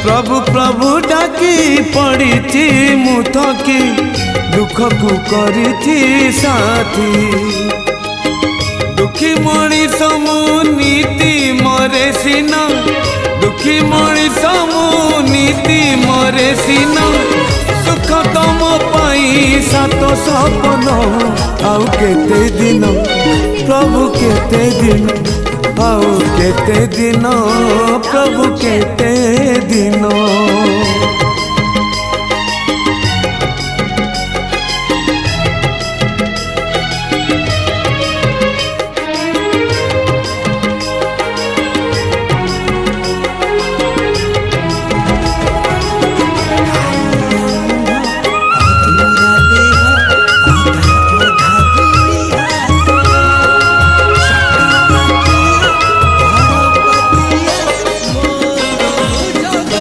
प्रभु प्रभु डाकी पड़ी मु थकी दुख को करी साथी दुखी मनीष मु नीति मरे सीना दुखी मनीष मु नीति मरे सीना सुख तम पाई सात सपन आउ केते दिन प्रभु केते दिन आउ केते दिन प्रभु केते दिन।